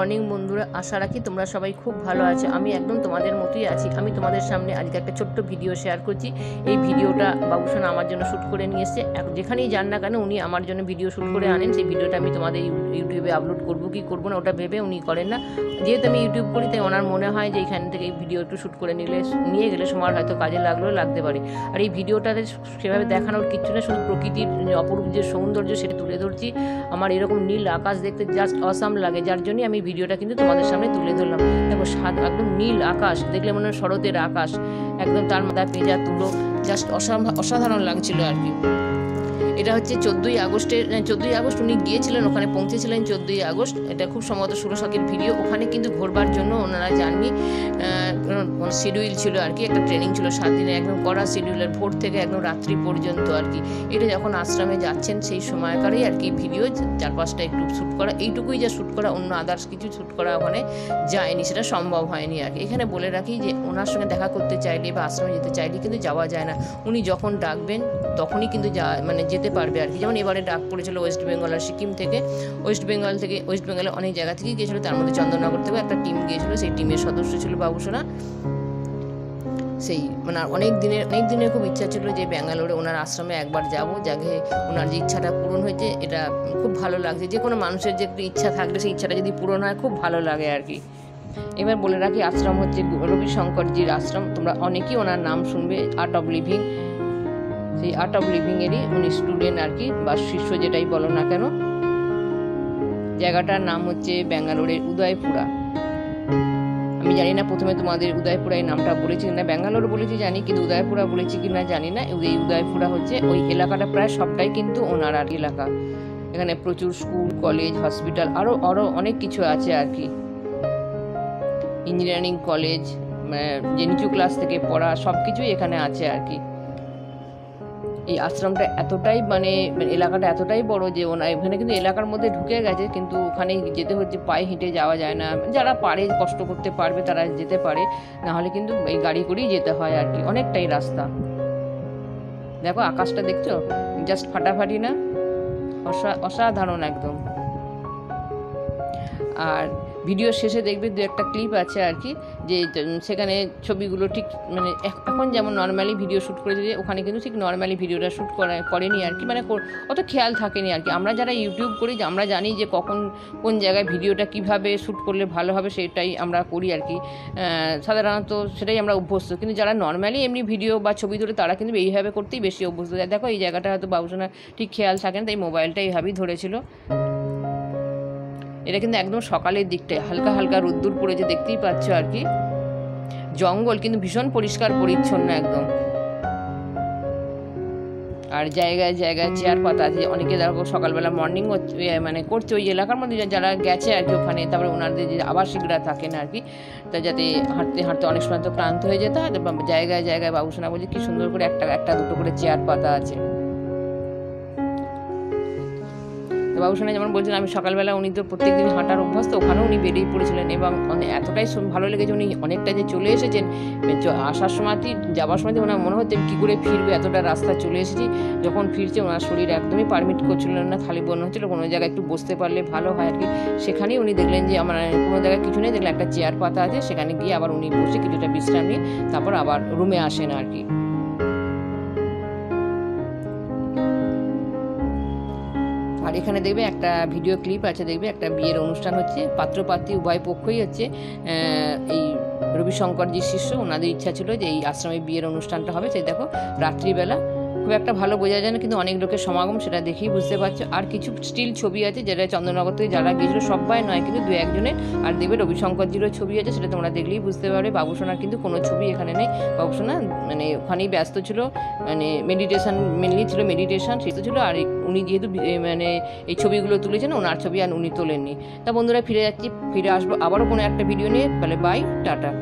Morning বন্ধুরা, আশা রাখি তোমরা সবাই খুব ভালো আছো। আমি একদম তোমাদের মতোই আছি। আমি তোমাদের সামনে আজকে একটা ছোট্ট ভিডিও শেয়ার করছি। এই ভিডিওটা বাবুসোনা আমার জন্য শ্যুট করে নিয়ে এসছে। যেখানেই যান না কেন উনি আমার জন্য ভিডিও শ্যুট করে আনেন। সেই ভিডিওটা আমি তোমাদের ইউটিউবে আপলোড করবো কি করবো না ওটা ভেবে উনি করেন না। যেহেতু আমি ইউটিউব করি তাই ওনার মনে হয় যে এইখান থেকে এই ভিডিও একটু শ্যুট করে নিয়ে গেলে সময় হয়তো কাজে লাগলেও লাগতে পারে। আর এই ভিডিওটাতে সেভাবে দেখানোর কিচ্ছু না, শুধু প্রকৃতির অপরূপ যে সৌন্দর্য সেটা তুলে ধরছি। আমার এরকম নীল আকাশ দেখতে জাস্ট অসাম লাগে, যার জন্যই আমি ভিডিওটা কিন্তু তোমাদের সামনে তুলে ধরলাম। দেখো একদম নীল আকাশ দেখলে মনে হয় শরতের আকাশ, একদম তার মাথায় পেঁজা তুলো, জাস্ট অসাধারণ লাগছিল আর কি। এটা হচ্ছে 14ই আগস্ট উনি গিয়েছিলেন, ওখানে পৌঁছেছিলেন 14ই আগস্ট। এটা খুব সম্ভবত 16 ভিডিও। ওখানে কিন্তু ঘোরবার জন্য ওনারা যাননি, শিডিউল ছিল আর কি, একটা ট্রেনিং ছিল 7 দিনের, একদম কড়া শিডিউলের, ভোর থেকে একদম রাত্রি পর্যন্ত আর কি। এটা যখন আশ্রমে যাচ্ছেন সেই সময়কারই আর কি ভিডিও, 4-5টা একটু শ্যুট করা, এইটুকুই যা শ্যুট করা, অন্য আদার্স কিছু শ্যুট করা ওখানে যায়নি, সেটা সম্ভব হয়নি আর কি। এখানে বলে রাখি যে ওনার সঙ্গে দেখা করতে চাইলে বা আশ্রমে যেতে চাইলে কিন্তু যাওয়া যায় না। উনি যখন ডাকবেন তখনই কিন্তু যেতে পারবে আর কি। যেমন এবারে ডাক পড়েছিল ওয়েস্ট বেঙ্গল আর সিকিম থেকে, ওয়েস্ট বেঙ্গলে অনেক জায়গা থেকে গিয়েছিল, তার মধ্যে চন্দননগর থেকে একটা টিম গিয়েছিল, সেই টিমের সদস্য ছিল বাবুসোনা। সেই অনেক দিনের খুব ইচ্ছা ছিল যে ব্যাঙ্গালোরে ওনার আশ্রমে একবার যাব, যাকে ওনার যে ইচ্ছাটা পূরণ হয়েছে, এটা খুব ভালো লাগছে। যে কোনো মানুষের যে একটু ইচ্ছা থাকলে সেই ইচ্ছাটা যদি পূরণ হয় খুব ভালো লাগে আর কি। এবার বলে রাখি আশ্রম হচ্ছে রবিশঙ্করজির আশ্রম। তোমরা অনেকেই ওনার নাম শুনবে, আর্ট অফ লিভিং। সেই আর্ট অফ লিভিংয়েরই উনি স্টুডেন্ট আর কি, বা শিষ্য যেটাই বলো না কেন। জায়গাটার নাম হচ্ছে ব্যাঙ্গালোরের উদয়পুরা। আমি জানি না প্রথমে তোমাদের উদয়পুরা এই নামটা বলেছি না, ব্যাঙ্গালোর বলেছি জানি, কিন্তু উদয়পুরা বলেছি কি না জানি না। এই উদয়পুরা হচ্ছে ওই এলাকাটা, প্রায় সবটাই কিন্তু ওনার আর এলাকা। এখানে প্রচুর স্কুল, কলেজ, হসপিটাল, আরও অনেক কিছু আছে আর কি। ইঞ্জিনিয়ারিং কলেজ, যে নিচু ক্লাস থেকে পড়া সব কিছুই এখানে আছে আর কি। এই আশ্রমটা এতটাই এলাকাটা এতটাই বড় যে এখানে কিন্তু এলাকার মধ্যে ঢুকে গেছে, কিন্তু ওখানে যেতে হচ্ছে, পায়ে হেঁটে যাওয়া যায় না। যারা পারে, কষ্ট করতে পারবে তারা যেতে পারে, না হলে কিন্তু এই গাড়ি করেই যেতে হয় আর কি, অনেকটাই রাস্তা। দেখো আকাশটা দেখছো, জাস্ট ফাটাফাটি না, অসাধারণ একদম। আর ভিডিওর শেষে দেখবে 2-একটা ক্লিপ আছে আর কি, যে সেখানে ছবিগুলো ঠিক এখন যেমন নর্মালি ভিডিও শ্যুট করেছে, যে ওখানে কিন্তু ঠিক নর্মালি ভিডিওটা শ্যুট করেনি আর কি, অত খেয়াল থাকেনি আর কি। আমরা যারা ইউটিউব করি, আমরা জানি যে কোন জায়গায় ভিডিওটা কিভাবে শ্যুট করলে ভালো হবে, সেটাই আমরা করি আর কি। সাধারণত সেটাই আমরা অভ্যস্ত, কিন্তু যারা নর্মালি এমনি ভিডিও বা ছবি তুলে তারা কিন্তু এইভাবে করতেই বেশি অভ্যস্ত। দেখো এই জায়গাটা হয়তো বাবুসোনা ঠিক খেয়াল থাকে না, তাই মোবাইলটা এইভাবেই ধরেছিল। এটা কিন্তু একদম সকালের দিকটায় হালকা হালকা রোদ্দুর পড়েছে, দেখতেই পাচ্ছ আর কি। জঙ্গল কিন্তু ভীষণ পরিষ্কার পরিচ্ছন্ন একদম। আর জায়গায় জায়গায় চেয়ার পাতা আছে, অনেকে দেখো সকালবেলা মর্নিং করছে ওই এলাকার মধ্যে যারা গেছে আর কি ওখানে। তারপরে ওনাদের যে আবাসিকরা থাকেন আর কি, তা যাতে হাঁটতে হাঁটতে অনেক সময় তো ক্লান্ত হয়ে যেতে হয়, জায়গায় জায়গায় বাবুসোনা বলছে কি সুন্দর করে একটা দুটো করে চেয়ার পাতা আছে। বাবুসোনা যেমন বলছিলেন, আমি সকালবেলা, উনি তো প্রত্যেকদিন হাঁটার অভ্যস্ত, ওখানেও উনি বেরিয়ে পড়েছিলেন, এবং এতটাই ভালো লেগেছে, উনি অনেকটা যে চলে এসেছেন। আসার সময়তেই, যাওয়ার সময়তে ওনার মনে হচ্ছে কী করে ফিরবে, এতটা রাস্তা চলে এসেছি। যখন ফিরছে ওনার শরীর একদমই পারমিট করছিলেন না, খালি মনে হচ্ছিল কোনো জায়গায় একটু বসতে পারলে ভালো হয় আর কি। সেখানেই উনি দেখলেন যে আমার কোনো জায়গায় কিছু নেই, দেখলেন একটা চেয়ার পাতা আছে, সেখানে গিয়ে আবার উনি বসে কিছুটা বিশ্রাম নিয়ে তারপর আবার রুমে আসেন আর কি। আর এখানে দেখবে একটা ভিডিও ক্লিপ আছে, দেখবে একটা বিয়ের অনুষ্ঠান হচ্ছে, পাত্রপাত্রী উভয় পক্ষই হচ্ছে এই রবিশঙ্করজির শিষ্য। ওনাদের ইচ্ছা ছিল যে এই আশ্রমে বিয়ের অনুষ্ঠানটা হবে। সেই দেখো রাত্রিবেলা খুব একটা ভালো বোঝা যায় না, কিন্তু অনেক লোকের সমাগম সেটা দেখেই বুঝতে পারছো। আর কিছু স্টিল ছবি আছে যেটা চন্দননগর থেকে যারা গিয়েছিল, সবাই নয় কিন্তু দু একজনের। আর দেবের রবিশঙ্করজিরও ছবি আছে, সেটা তোমরা দেখলেই বুঝতে পারবে। বাবুসোনার কিন্তু কোনো ছবি এখানে নেই। বাবুসোনা মানে ওখানেই ব্যস্ত ছিল, মানে মেডিটেশন মেনলি ছিল, মেডিটেশন সেটা ছিল। আর উনি যেহেতু মানে এই ছবিগুলো তুলেছেন, ওনার ছবি আর উনি তোলেননি। তা বন্ধুরা, ফিরে আসবো আবারও কোনো একটা ভিডিও নিয়ে। তাহলে বাই, টাটা।